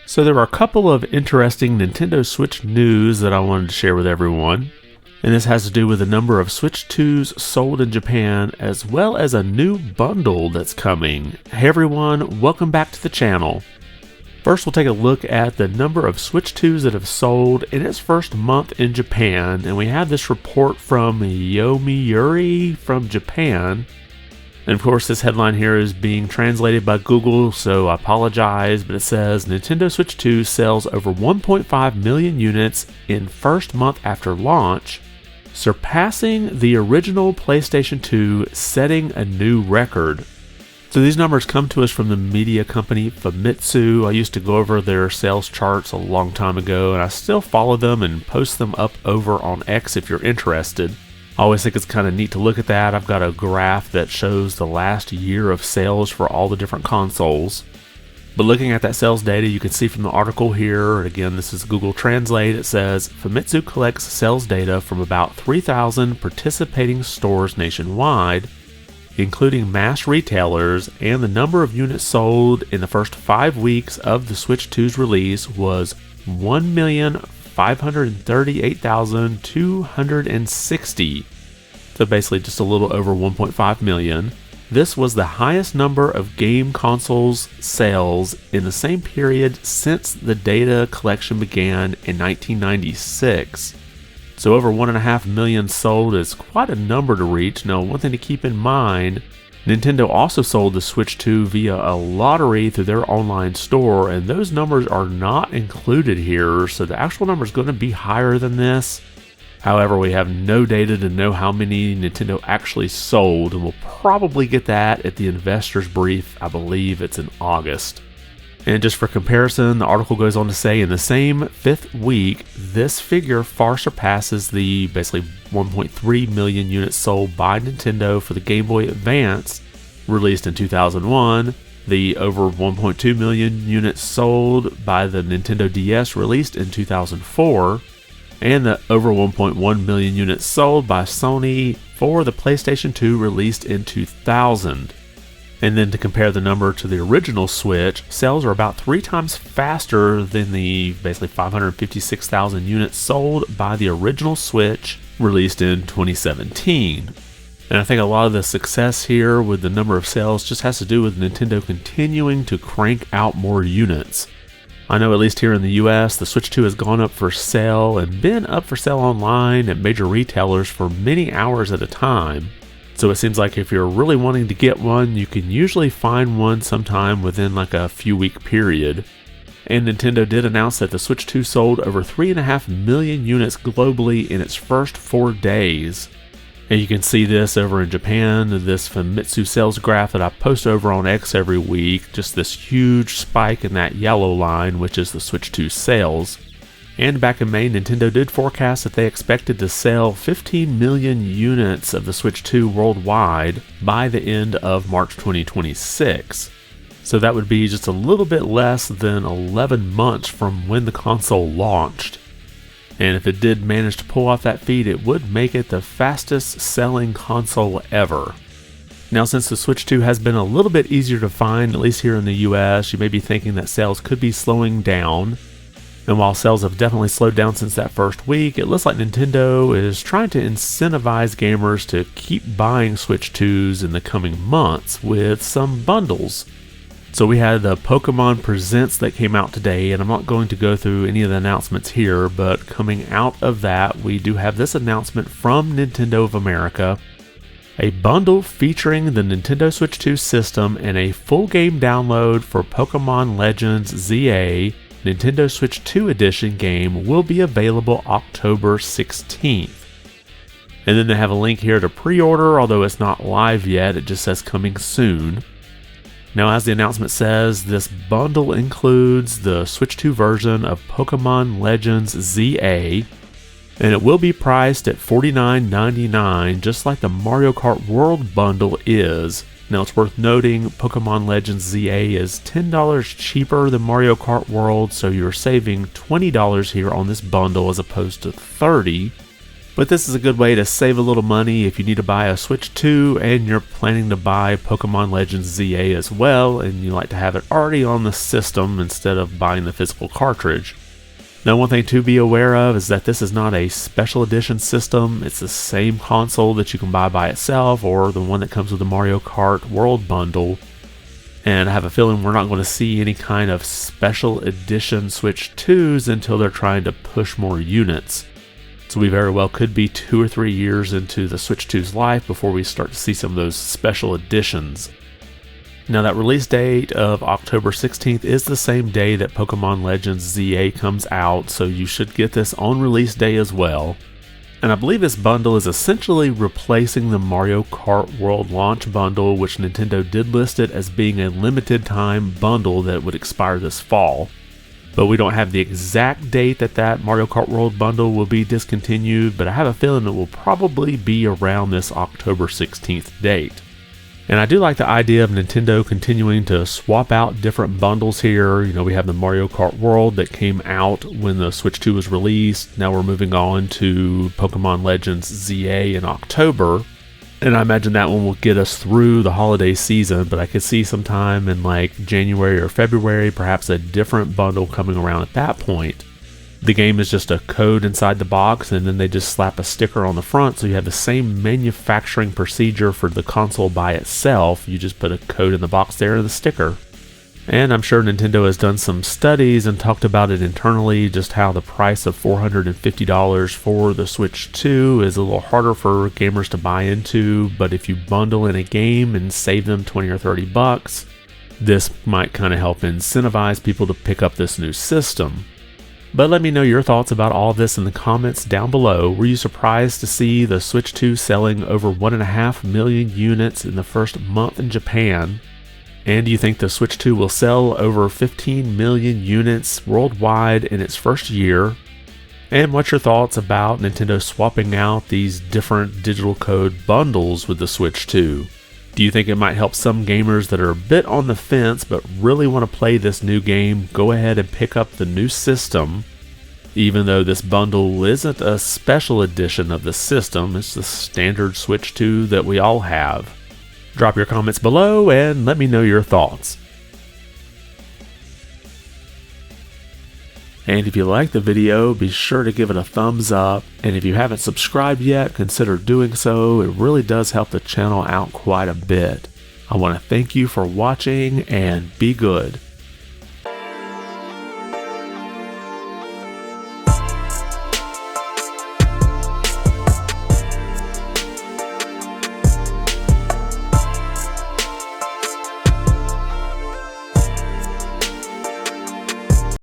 So there are a couple of interesting Nintendo Switch news that I wanted to share with everyone. And this has to do with the number of Switch 2s sold in Japan, as well as a new bundle that's coming. Hey everyone, welcome back to the channel. First, we'll take a look at the number of Switch 2s that have sold in its first month in Japan. And we have this report from Yomiuri from Japan. And of course, this headline here is being translated by Google, so I apologize, but it says Nintendo Switch 2 sells over 1.5 million units in first month after launch, surpassing the original PlayStation 2, setting a new record. So these numbers come to us from the media company Famitsu. I used to go over their sales charts a long time ago, and I still follow them and post them up over on X if you're interested. I always think it's kind of neat to look at that. I've got a graph that shows the last year of sales for all the different consoles. But looking at that sales data, you can see from the article here, again, this is Google Translate, it says, Famitsu collects sales data from about 3,000 participating stores nationwide, including mass retailers, and the number of units sold in the first 5 weeks of the Switch 2's release was 1,538,260. So basically just a little over 1.5 million. This was the highest number of game consoles sales in the same period since the data collection began in 1996. So over 1.5 million sold is quite a number to reach. Now, one thing to keep in mind, Nintendo also sold the Switch 2 via a lottery through their online store, and those numbers are not included here, so the actual number is going to be higher than this. However, we have no data to know how many Nintendo actually sold, and we'll probably get that at the investors brief. I believe it's in August. And just for comparison, the article goes on to say in the same fifth week, this figure far surpasses the basically 1.3 million units sold by Nintendo for the Game Boy Advance, released in 2001, the over 1.2 million units sold by the Nintendo DS, released in 2004, and the over 1.1 million units sold by Sony for the PlayStation 2, released in 2000. And then to compare the number to the original Switch, sales are about 3 times faster than the basically 556,000 units sold by the original Switch, released in 2017. And I think a lot of the success here with the number of sales just has to do with Nintendo continuing to crank out more units. I know at least here in the US, the Switch 2 has gone up for sale and been up for sale online at major retailers for many hours at a time. So it seems like if you're really wanting to get one, you can usually find one sometime within like a few week period. And Nintendo did announce that the Switch 2 sold over 3.5 million units globally in its first 4 days. And you can see this over in Japan, this Famitsu sales graph that I post over on X every week, just this huge spike in that yellow line, which is the Switch 2 sales. And back in May, Nintendo did forecast that they expected to sell 15 million units of the Switch 2 worldwide by the end of March 2026. So that would be just a little bit less than 11 months from when the console launched. And if it did manage to pull off that feat, it would make it the fastest selling console ever. Now, since the Switch 2 has been a little bit easier to find, at least here in the US, you may be thinking that sales could be slowing down. And while sales have definitely slowed down since that first week, it looks like Nintendo is trying to incentivize gamers to keep buying Switch 2s in the coming months with some bundles. So we had the Pokémon Presents that came out today, and I'm not going to go through any of the announcements here, but coming out of that, we do have this announcement from Nintendo of America. A bundle featuring the Nintendo Switch 2 system and a full game download for Pokémon Legends ZA Nintendo Switch 2 Edition game will be available October 16th. And then they have a link here to pre-order, although it's not live yet, it just says coming soon. Now, as the announcement says, this bundle includes the Switch 2 version of Pokémon Legends ZA, and it will be priced at $49.99, just like the Mario Kart World bundle is. Now, it's worth noting Pokémon Legends ZA is $10 cheaper than Mario Kart World, so you're saving $20 here on this bundle as opposed to $30. But this is a good way to save a little money if you need to buy a Switch 2 and you're planning to buy Pokémon Legends ZA as well, and you like to have it already on the system instead of buying the physical cartridge. Now, one thing to be aware of is that this is not a special edition system. It's the same console that you can buy by itself or the one that comes with the Mario Kart World Bundle. And I have a feeling we're not going to see any kind of special edition Switch 2s until they're trying to push more units. So we very well could be 2 or 3 years into the Switch 2's life before we start to see some of those special editions. Now, that release date of October 16th is the same day that Pokémon Legends ZA comes out, so you should get this on release day as well. And I believe this bundle is essentially replacing the Mario Kart World Launch Bundle, which Nintendo did list it as being a limited time bundle that would expire this fall. But we don't have the exact date that Mario Kart World Bundle will be discontinued, but I have a feeling it will probably be around this October 16th date. And I do like the idea of Nintendo continuing to swap out different bundles here. You know, we have the Mario Kart World that came out when the Switch 2 was released. Now we're moving on to Pokémon Legends ZA in October. And I imagine that one will get us through the holiday season, but I could see sometime in like January or February, perhaps a different bundle coming around at that point. The game is just a code inside the box, and then they just slap a sticker on the front, so you have the same manufacturing procedure for the console by itself. You just put a code in the box there and the sticker. And I'm sure Nintendo has done some studies and talked about it internally, just how the price of $450 for the Switch 2 is a little harder for gamers to buy into, but if you bundle in a game and save them 20 or 30 bucks, this might kind of help incentivize people to pick up this new system. But let me know your thoughts about all of this in the comments down below. Were you surprised to see the Switch 2 selling over 1.5 million units in the first month in Japan? And do you think the Switch 2 will sell over 15 million units worldwide in its first year? And what's your thoughts about Nintendo swapping out these different digital code bundles with the Switch 2? Do you think it might help some gamers that are a bit on the fence but really want to play this new game go ahead and pick up the new system? Even though this bundle isn't a special edition of the system, it's the standard Switch 2 that we all have. Drop your comments below and let me know your thoughts. And if you liked the video, be sure to give it a thumbs up. And if you haven't subscribed yet, consider doing so. It really does help the channel out quite a bit. I want to thank you for watching and be good.